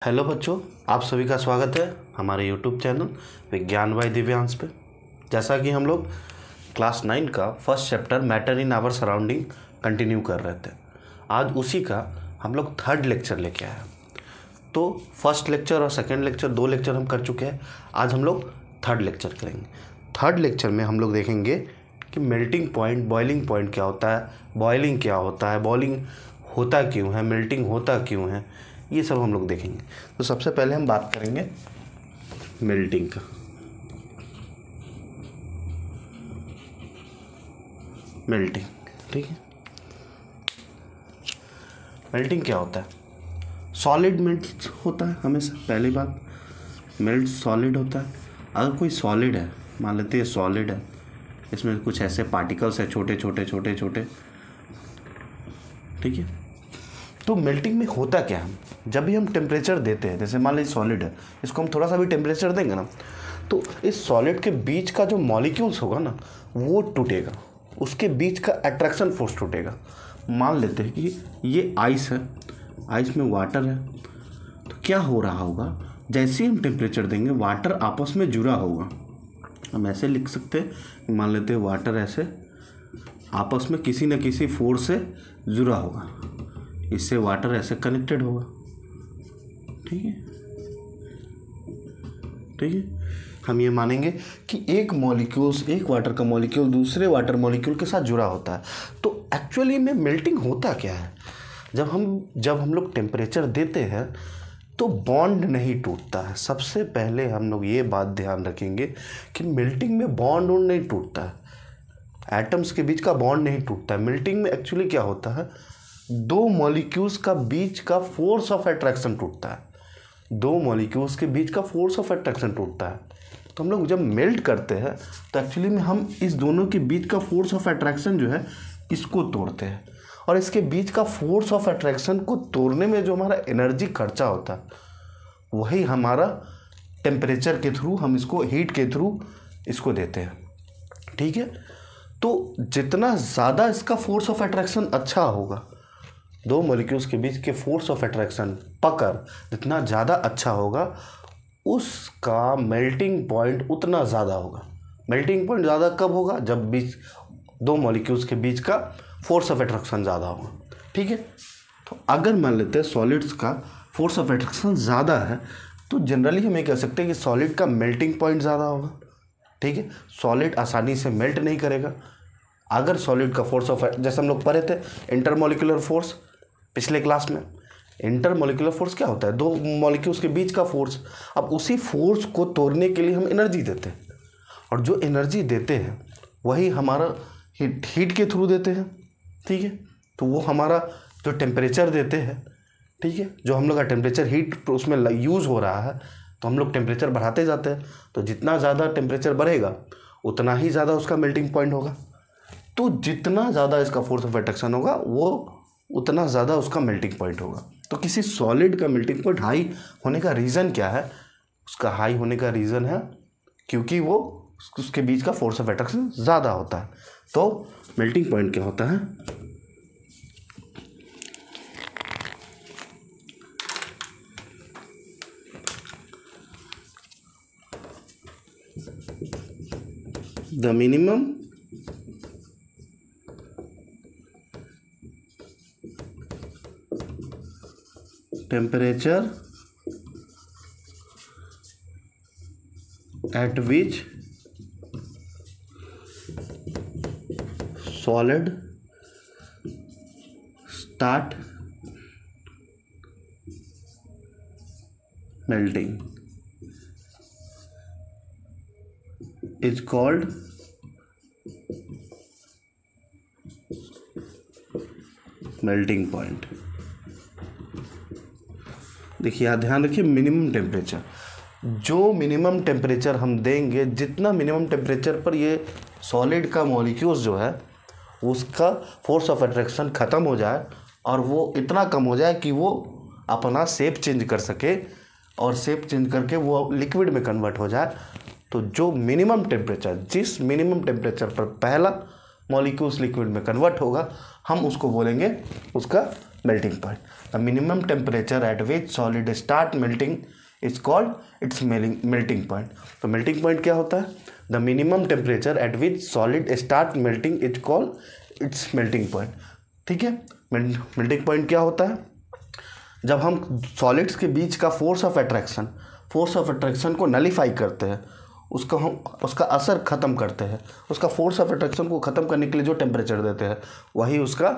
Hello बच्चों, आप सभी का स्वागत है हमारे YouTube channel Vigyan by Divyansh पे। जैसा कि हम लोग क्लास 9 का first chapter matter in our surrounding continue कर रहे थे, आज उसी का हम लोग थर्ड लेक्चर लेके आए। तो फर्स्ट लेक्चर और सेकेंड लेक्चर, 2 लेक्चर हम कर चुके हैं। आज हम लोग थर्ड लेक्चर करेंगे। थर्ड लेक्चर में हम लोग देखेंगे कि मेल्टिंग पॉइंट, बॉइलिंग पॉइंट क्या होता है, बॉइलिंग क्या होता है, बॉइलिंग होता क्यों है, मेल्टिंग होता क्यों है, ये सब हम लोग देखेंगे। तो सबसे पहले हम बात करेंगे मेल्टिंग का। मेल्टिंग, ठीक है। मेल्टिंग क्या होता है? सॉलिड मेल्ट होता है हमेशा। पहली बात, मेल्ट सॉलिड होता है। अगर कोई सॉलिड है, मान लेते हैं सॉलिड है, इसमें कुछ ऐसे पार्टिकल्स है छोटे छोटे छोटे छोटे, ठीक है। तो मेल्टिंग में होता क्या है, जब भी हम टेम्परेचर देते हैं, जैसे मान लीजिए सॉलिड है, इसको हम थोड़ा सा भी टेम्परेचर देंगे ना, तो इस सॉलिड के बीच का जो मॉलिक्यूल्स होगा ना, वो टूटेगा, उसके बीच का अट्रैक्शन फोर्स टूटेगा। मान लेते हैं कि ये आइस है, आइस में वाटर है, तो क्या हो रहा होगा, जैसे ही हम टेम्परेचर देंगे वाटर आपस में जुड़ा होगा। हम ऐसे लिख सकते हैं, मान लेते हैं वाटर ऐसे आपस में किसी न किसी फोर्स से जुड़ा होगा, इससे वाटर ऐसे कनेक्टेड होगा, ठीक है। ठीक है, हम ये मानेंगे कि एक मॉलिक्यूल्स, एक वाटर का मॉलिक्यूल दूसरे वाटर मॉलिक्यूल के साथ जुड़ा होता है। तो एक्चुअली में मेल्टिंग होता क्या है, जब हम लोग टेम्परेचर देते हैं तो बॉन्ड नहीं टूटता है। सबसे पहले हम लोग ये बात ध्यान रखेंगे कि मेल्टिंग में बॉन्ड नहीं टूटता है, एटम्स के बीच का बॉन्ड नहीं टूटता है। मेल्टिंग में एक्चुअली क्या होता है, दो मॉलिक्यूल्स का बीच का फोर्स ऑफ अट्रैक्शन टूटता है। दो मॉलिक्यूल्स के बीच का फोर्स ऑफ अट्रैक्शन टूटता है। तो हम लोग जब मेल्ट करते हैं तो एक्चुअली में हम इस दोनों के बीच का फोर्स ऑफ अट्रैक्शन जो है, इसको तोड़ते हैं। और इसके बीच का फोर्स ऑफ अट्रैक्शन को तोड़ने में जो हमारा एनर्जी खर्चा होता है, वही हमारा टेम्परेचर के थ्रू, हम इसको हीट के थ्रू इसको देते हैं, ठीक है। तो जितना ज़्यादा इसका फोर्स ऑफ अट्रैक्शन अच्छा होगा, दो मॉलिक्यूल्स के बीच के फोर्स ऑफ अट्रैक्शन पकड़ जितना ज़्यादा अच्छा होगा, उसका मेल्टिंग पॉइंट उतना ज़्यादा होगा। मेल्टिंग पॉइंट ज़्यादा कब होगा, जब बीच दो मॉलिक्यूल्स के बीच का फोर्स ऑफ अट्रैक्शन ज़्यादा होगा, ठीक है। तो अगर मान लेते हैं सॉलिड्स का फोर्स ऑफ अट्रैक्शन ज़्यादा है, तो जनरली हम ये कह सकते हैं कि सॉलिड का मेल्टिंग पॉइंट ज़्यादा होगा, ठीक है। सॉलिड आसानी से मेल्ट नहीं करेगा। अगर सॉलिड का फोर्स ऑफ, जैसे हम लोग पढ़े थे इंटरमॉलिक्यूलर फोर्स पिछले क्लास में, इंटरमॉलिक्यूलर फोर्स क्या होता है, दो मॉलिक्यूल्स के बीच का फोर्स। अब उसी फोर्स को तोड़ने के लिए हम एनर्जी देते हैं, और जो एनर्जी देते हैं वही हमारा हीट के थ्रू देते हैं, ठीक है। तो वो हमारा जो टेम्परेचर देते हैं, ठीक है, जो हम लोग का टेम्परेचर हीट उसमें यूज़ हो रहा है, तो हम लोग टेम्परेचर बढ़ाते जाते हैं। तो जितना ज़्यादा टेम्परेचर बढ़ेगा उतना ही ज़्यादा उसका मेल्टिंग पॉइंट होगा। तो जितना ज़्यादा इसका फोर्स ऑफ अट्रैक्शन होगा, वो उतना ज़्यादा उसका मेल्टिंग पॉइंट होगा। तो किसी सॉलिड का मेल्टिंग पॉइंट हाई होने का रीज़न क्या है? उसका हाई होने का रीज़न है क्योंकि वो उसके बीच का फोर्स ऑफ अट्रैक्शन ज़्यादा होता है। तो मेल्टिंग पॉइंट क्या होता है? The minimum temperature at which solid start melting is called melting point। देखिए यहाँ ध्यान रखिए, मिनिमम टेम्परेचर, जो मिनिमम टेम्परेचर हम देंगे, जितना मिनिमम टेम्परेचर पर ये सॉलिड का मॉलिक्यूल्स जो है उसका फोर्स ऑफ अट्रैक्शन ख़त्म हो जाए और वो इतना कम हो जाए कि वो अपना शेप चेंज कर सके, और शेप चेंज करके वो लिक्विड में कन्वर्ट हो जाए। तो जो मिनिमम टेम्परेचर, जिस मिनिमम टेम्परेचर पर पहला मॉलिक्यूल्स लिक्विड में कन्वर्ट होगा, हम उसको बोलेंगे उसका melting point. The minimum temperature at which solid start melting is called its melting point. तो मेल्टिंग पॉइंट क्या होता है? The minimum temperature at which solid start melting is called its melting point. ठीक है, मेल्टिंग पॉइंट क्या होता है? जब हम सॉलिड्स के बीच का फोर्स ऑफ अट्रैक्शन को नलीफाई करते हैं, उसका असर ख़त्म करते हैं, उसका फोर्स ऑफ अट्रैक्शन को ख़त्म करने के लिए जो टेम्परेचर देते हैं वही उसका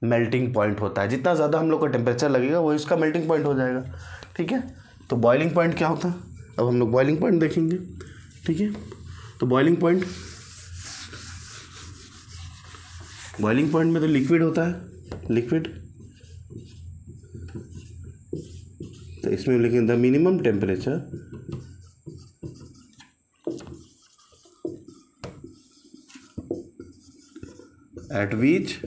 मेल्टिंग पॉइंट होता है। जितना ज़्यादा हम लोग का टेम्परेचर लगेगा वही उसका मेल्टिंग पॉइंट हो जाएगा। ठीक है, तो बॉइलिंग पॉइंट क्या होता है? अब हम लोग बॉइलिंग पॉइंट देखेंगे। ठीक है, तो बॉइलिंग पॉइंट में तो लिक्विड होता है, लिक्विड। तो इसमें लिखें the minimum temperature at which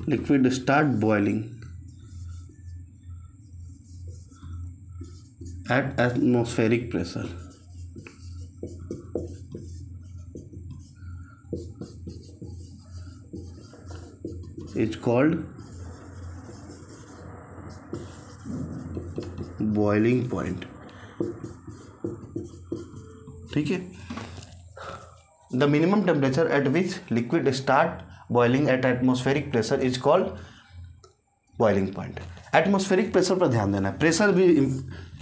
liquid start boiling at atmospheric pressure is called boiling point. ठीक है, the minimum temperature at which liquid start boiling at atmospheric pressure is called boiling point. Atmospheric pressure पर ध्यान देना है, pressure भी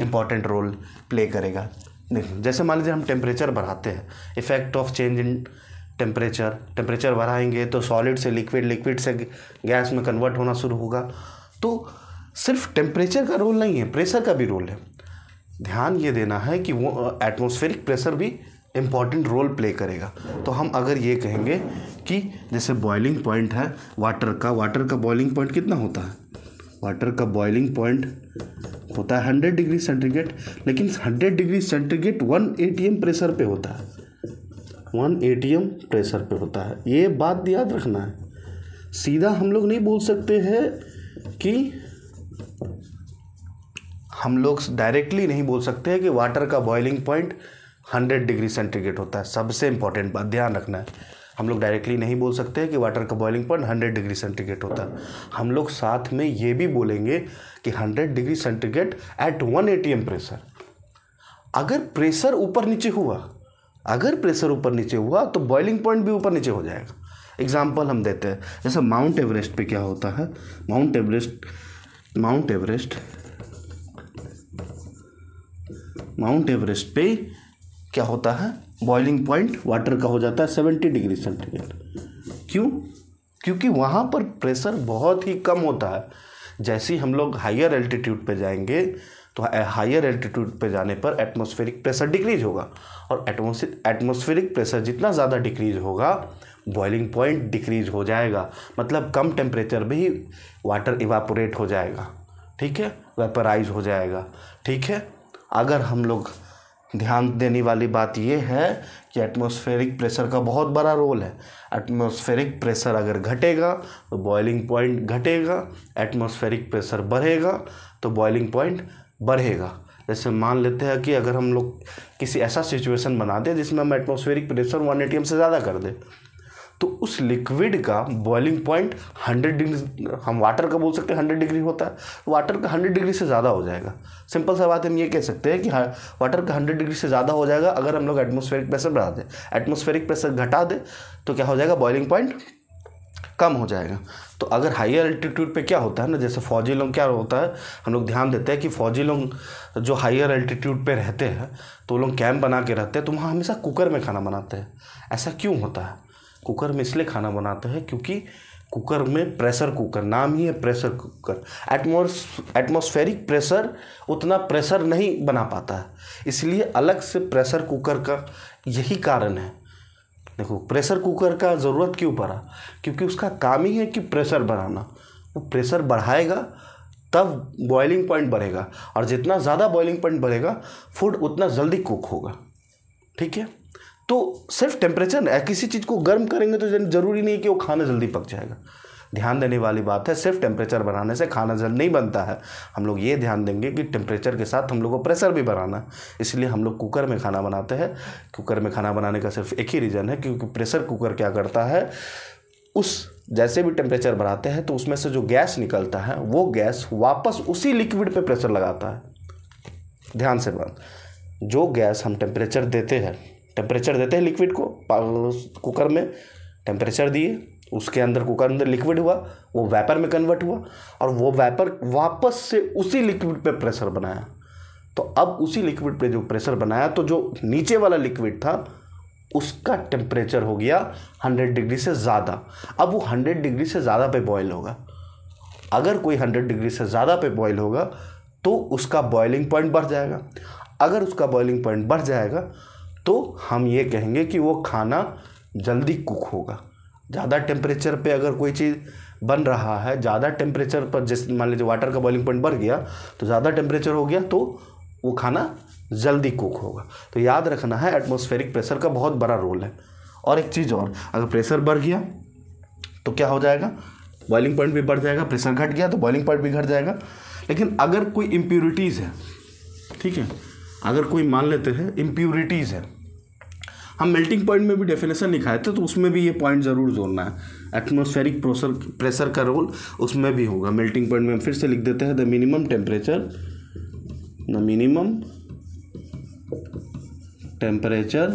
important role play करेगा। देखिए, जैसे मान लीजिए हम टेम्परेचर बढ़ाते हैं, effect of change in temperature बढ़ाएंगे तो सॉलिड से लिक्विड से गैस में कन्वर्ट होना शुरू होगा। तो सिर्फ टेम्परेचर का रोल नहीं है, प्रेशर का भी रोल है। ध्यान ये देना है कि वो एटमॉस्फेरिक प्रेशर भी इम्पॉर्टेंट रोल प्ले करेगा। तो हम अगर ये कहेंगे कि जैसे बॉइलिंग पॉइंट है वाटर का बॉइलिंग पॉइंट कितना होता है? वाटर का बॉइलिंग पॉइंट होता है 100 डिग्री सेंटीग्रेड, लेकिन 100 डिग्री सेंटीग्रेड 1 atm प्रेशर पे होता है, 1 atm प्रेशर पे होता है। ये बात याद रखना है। सीधा हम लोग नहीं बोल सकते हैं कि हम लोग डायरेक्टली नहीं बोल सकते हैं कि वाटर का बॉइलिंग पॉइंट 100 डिग्री सेंटीग्रेड होता है। सबसे इंपॉर्टेंट बात ध्यान रखना है, हम लोग डायरेक्टली नहीं बोल सकते हैं कि वाटर का बॉइलिंग पॉइंट 100 डिग्री सेंटीग्रेड होता है। हम लोग साथ में ये भी बोलेंगे कि 100 degree centigrade at 1 atm pressure. अगर प्रेशर ऊपर नीचे हुआ तो बॉइलिंग पॉइंट भी ऊपर नीचे हो जाएगा। एग्जाम्पल हम देते हैं, जैसे माउंट एवरेस्ट पे क्या होता है? माउंट एवरेस्ट पे क्या होता है? बॉइलिंग पॉइंट वाटर का हो जाता है 70 डिग्री सेंटीग्रेड। क्यों? क्योंकि वहाँ पर प्रेशर बहुत ही कम होता है। जैसे ही हम लोग हायर एल्टीट्यूड पे जाएंगे तो हायर एल्टीट्यूड पे जाने पर एटमॉस्फेरिक प्रेशर डिक्रीज होगा, और एटमॉस्फेरिक प्रेशर जितना ज़्यादा डिक्रीज होगा बॉइलिंग पॉइंट डिक्रीज हो जाएगा। मतलब कम टेम्परेचर में ही वाटर इवापोरेट हो जाएगा। ठीक है, वेपराइज हो जाएगा। ठीक है, अगर हम लोग ध्यान देने वाली बात यह है कि एटमॉस्फेरिक प्रेशर का बहुत बड़ा रोल है। एटमॉस्फेरिक प्रेशर अगर घटेगा तो बॉइलिंग पॉइंट घटेगा, एटमॉस्फेरिक प्रेशर बढ़ेगा तो बॉइलिंग पॉइंट बढ़ेगा। जैसे मान लेते हैं कि अगर हम लोग किसी ऐसा सिचुएशन बना दें जिसमें हम एटमॉस्फेरिक प्रेशर 1 atm से ज़्यादा कर दें, तो उस लिक्विड का बॉइलिंग पॉइंट 100 डिग्री, हम वाटर का बोल सकते हैं 100 डिग्री होता है, वाटर का 100 डिग्री से ज़्यादा हो जाएगा। सिंपल सा बात हम ये कह सकते हैं कि वाटर का 100 डिग्री से ज़्यादा हो जाएगा अगर हम लोग एटमॉस्फेरिक प्रेशर बढ़ा दें। एटमॉस्फेरिक प्रेशर घटा दे तो क्या हो जाएगा? बॉइलिंग पॉइंट कम हो जाएगा। तो अगर हायर एल्टीट्यूड पे क्या होता है ना, जैसे फौजी लोग क्या होता है, हम लोग ध्यान देते हैं कि फौजी लोग जो हायर एल्टीट्यूड पे रहते हैं तो वो लोग कैंप बना के रहते हैं, तो वहाँ हमेशा कुकर में खाना बनाते हैं। ऐसा क्यों होता है? कुकर में इसलिए खाना बनाते हैं क्योंकि कुकर में प्रेशर कुकर, नाम ही है प्रेशर कुकर, एटमॉस्फेरिक प्रेशर उतना प्रेशर नहीं बना पाता है, इसलिए अलग से प्रेशर कुकर का यही कारण है। देखो, प्रेशर कुकर का ज़रूरत क्यों पड़ा? क्योंकि उसका काम ही है कि प्रेशर बढ़ाना। वो प्रेशर बढ़ाएगा तब बॉइलिंग पॉइंट बढ़ेगा, और जितना ज़्यादा बॉइलिंग पॉइंट बढ़ेगा फूड उतना जल्दी कुक होगा। ठीक है, तो सिर्फ टेम्परेचर, किसी चीज़ को गर्म करेंगे तो ज़रूरी नहीं है कि वो खाना जल्दी पक जाएगा। ध्यान देने वाली बात है। सिर्फ टेम्परेचर बढ़ाने से खाना जल्द नहीं बनता है। हम लोग ये ध्यान देंगे कि टेम्परेचर के साथ हम लोग को प्रेशर भी बढ़ाना है, इसलिए हम लोग कुकर में खाना बनाते हैं। कुकर में खाना बनाने का सिर्फ एक ही रीज़न है, क्योंकि प्रेशर कुकर क्या करता है, उस जैसे भी टेम्परेचर बढ़ाते हैं तो उसमें से जो गैस निकलता है वो गैस वापस उसी लिक्विड पे प्रेशर लगाता है। ध्यान से बात, जो गैस हम टेम्परेचर देते हैं लिक्विड को, कुकर में टेम्परेचर दिए, उसके अंदर कुकर अंदर लिक्विड हुआ, वो वेपर में कन्वर्ट हुआ और वो वेपर वापस से उसी लिक्विड पे प्रेशर बनाया। तो अब उसी लिक्विड पे जो प्रेशर बनाया, तो जो नीचे वाला लिक्विड था उसका टेम्परेचर हो गया 100 डिग्री से ज़्यादा। अब वो 100 डिग्री से ज़्यादा पे बॉयल होगा। अगर कोई 100 डिग्री से ज़्यादा पे बॉयल होगा तो उसका बॉइलिंग पॉइंट बढ़ जाएगा। अगर उसका बॉइलिंग पॉइंट बढ़ जाएगा तो हम ये कहेंगे कि वो खाना जल्दी कुक होगा। ज़्यादा टेम्परेचर पे अगर कोई चीज़ बन रहा है, ज़्यादा टेम्परेचर पर, जैसे मान लीजिए वाटर का बॉइलिंग पॉइंट बढ़ गया तो ज़्यादा टेम्परेचर हो गया तो वो खाना जल्दी कुक होगा। तो याद रखना है, एटमॉस्फेरिक प्रेशर का बहुत बड़ा रोल है। और एक चीज़ और, अगर प्रेशर बढ़ गया तो क्या हो जाएगा, बॉइलिंग पॉइंट भी बढ़ जाएगा। प्रेशर घट गया तो बॉइलिंग पॉइंट भी घट जाएगा। लेकिन अगर कोई इम्प्योरिटीज़ है, ठीक है, अगर कोई मान लेते हैं इम्प्योरिटीज़ है, हम मेल्टिंग पॉइंट में भी डेफिनेशन लिखाए थे तो उसमें भी ये पॉइंट ज़रूर जोड़ना है। एटमॉस्फेरिक प्रेशर का रोल उसमें भी होगा। मेल्टिंग पॉइंट में फिर से लिख देते हैं, the minimum temperature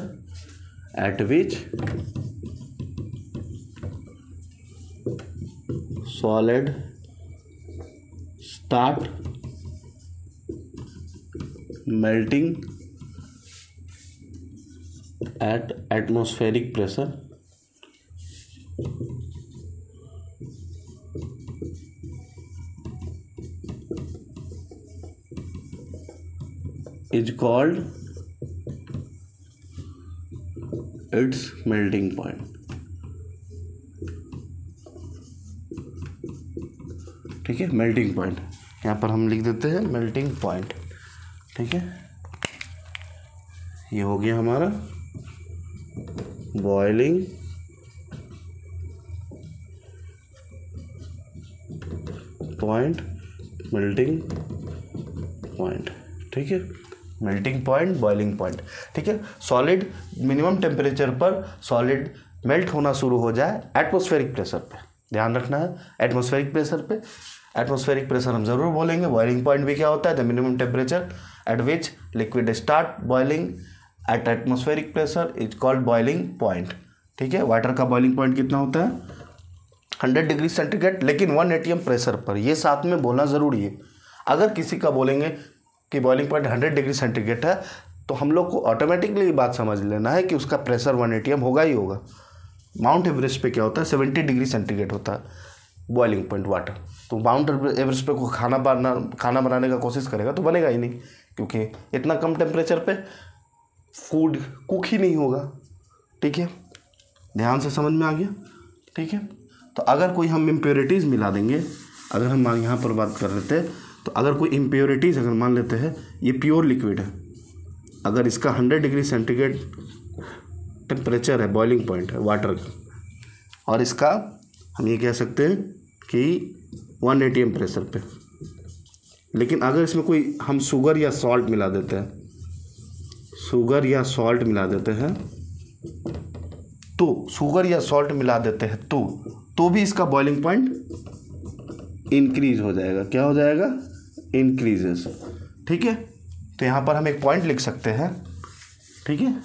at which solid start melting at atmospheric pressure is called its melting point। ठीक है, मेल्टिंग पॉइंट यहाँ पर हम लिख देते हैं मेल्टिंग पॉइंट। ठीक है, ये हो गया हमारा बॉइलिंग पॉइंट, मेल्टिंग पॉइंट। ठीक है, मेल्टिंग पॉइंट, बॉइलिंग पॉइंट। ठीक है, सॉलिड मिनिमम टेम्परेचर पर सॉलिड मेल्ट होना शुरू हो जाए एटमॉस्फेरिक प्रेशर पे। ध्यान रखना है, एटमॉस्फेरिक प्रेशर पे। एटमॉस्फेरिक प्रेशर हम जरूर बोलेंगे। बॉइलिंग पॉइंट भी क्या होता है, the minimum temperature at which liquid start boiling at atmospheric pressure is called boiling point. ठीक है, वाटर का बॉइलिंग पॉइंट कितना होता है, 100 डिग्री सेंटीग्रेड, लेकिन 1 atm प्रेशर पर। ये साथ में बोलना ज़रूरी है। अगर किसी का बोलेंगे कि बॉइलिंग पॉइंट 100 डिग्री सेंटीग्रेड है तो हम लोग को ऑटोमेटिकली ये बात समझ लेना है कि उसका प्रेशर 1 atm होगा ही होगा। माउंट एवरेस्ट पे क्या होता है, 70 डिग्री सेंटीग्रेड होता है बॉइलिंग पॉइंट वाटर। तो माउंट एवरेस्ट पे कोई खाना बनाने का कोशिश करेगा तो बनेगा ही नहीं, क्योंकि इतना कम टेम्परेचर पे फूड कुक ही नहीं होगा। ठीक है, ध्यान से समझ में आ गया। ठीक है, तो अगर कोई हम इम्प्योरिटीज़ मिला देंगे, अगर हम यहाँ पर बात कर लेते हैं तो अगर कोई इम्प्योरिटीज़ अगर मान लेते हैं, ये प्योर लिक्विड है, अगर इसका 100 डिग्री सेंटीग्रेड टेम्परेचर है, बॉइलिंग पॉइंट है वाटर का, और इसका हम ये कह सकते हैं कि 1 atm प्रेशर पे, लेकिन अगर इसमें कोई हम शुगर या सॉल्ट मिला देते हैं, तो भी इसका बॉइलिंग पॉइंट इंक्रीज हो जाएगा। क्या हो जाएगा, इंक्रीजेस। ठीक है, तो यहाँ पर हम एक पॉइंट लिख सकते हैं। ठीक है,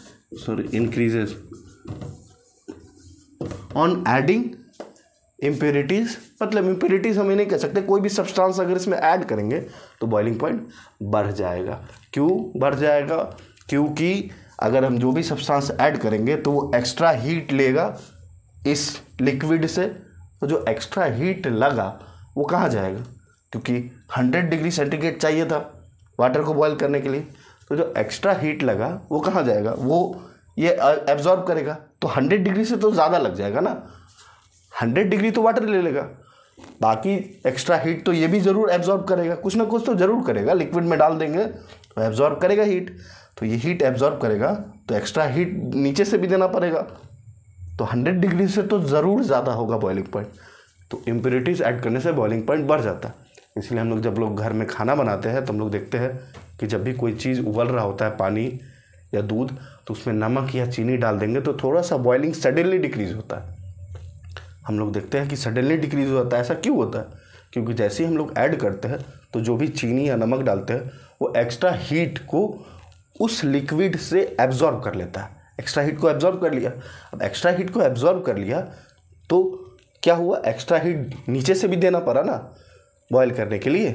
इंक्रीजेस ऑन एडिंग इम्प्योरिटीज़। मतलब इम्प्योरिटीज़ हम ये नहीं कह सकते, कोई भी सब्सटेंस अगर इसमें ऐड करेंगे तो बॉइलिंग पॉइंट बढ़ जाएगा। क्यों बढ़ जाएगा, क्योंकि अगर हम जो भी सब्सटेंस ऐड करेंगे तो वो एक्स्ट्रा हीट लेगा इस लिक्विड से। तो जो एक्स्ट्रा हीट लगा वो कहाँ जाएगा, क्योंकि 100 डिग्री सेंटीग्रेड चाहिए था वाटर को बॉयल करने के लिए, तो जो एक्स्ट्रा हीट लगा वो कहाँ जाएगा, वो ये एब्जॉर्ब करेगा। तो 100 डिग्री से तो ज़्यादा लग जाएगा ना, 100 डिग्री तो वाटर ले लेगा, बाकी एक्स्ट्रा हीट तो ये भी ज़रूर एब्जॉर्ब करेगा, कुछ ना कुछ तो ज़रूर करेगा। लिक्विड में डाल देंगे तो एब्जॉर्ब करेगा हीट, तो ये हीट एब्जॉर्ब करेगा तो एक्स्ट्रा हीट नीचे से भी देना पड़ेगा। तो 100 डिग्री से तो ज़रूर ज़्यादा होगा बॉइलिंग पॉइंट। तो इम्प्योरिटीज़ ऐड करने से बॉइलिंग पॉइंट बढ़ जाता है। इसलिए हम लोग जब लोग घर में खाना बनाते हैं तो हम लोग देखते हैं कि जब भी कोई चीज़ उबल रहा होता है, पानी या दूध, तो उसमें नमक या चीनी डाल देंगे तो थोड़ा सा बॉइलिंग सडनली डिक्रीज़ होता है। हम लोग देखते हैं कि सडनली डिक्रीज़ होता है। ऐसा क्यों होता है? क्योंकि जैसे ही हम लोग ऐड करते हैं तो जो भी चीनी या नमक डालते हैं वो एक्स्ट्रा हीट को उस लिक्विड से एब्जॉर्ब कर लेता है। एक्स्ट्रा हीट को एब्जॉर्ब कर लिया। अब एक्स्ट्रा हीट को एब्जॉर्ब कर लिया तो क्या हुआ, एक्स्ट्रा हीट नीचे से भी देना पड़ा ना बॉयल करने के लिए,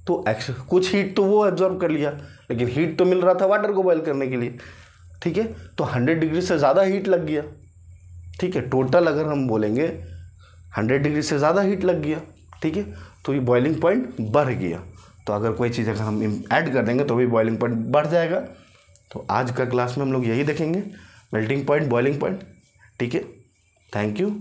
तो कुछ हीट तो वो एब्जॉर्ब कर लिया, लेकिन हीट तो मिल रहा था वाटर को बॉयल करने के लिए। ठीक है, तो 100 डिग्री से ज़्यादा हीट लग गया। ठीक है, टोटल अगर हम बोलेंगे 100 डिग्री से ज़्यादा हीट लग गया। ठीक है, तो ये बॉइलिंग पॉइंट बढ़ गया। तो अगर कोई चीज़ अगर हम ऐड कर देंगे तो भी बॉइलिंग पॉइंट बढ़ जाएगा। तो आज का क्लास में हम लोग यही देखेंगे, मेल्टिंग पॉइंट, बॉइलिंग पॉइंट। ठीक है, थैंक यू।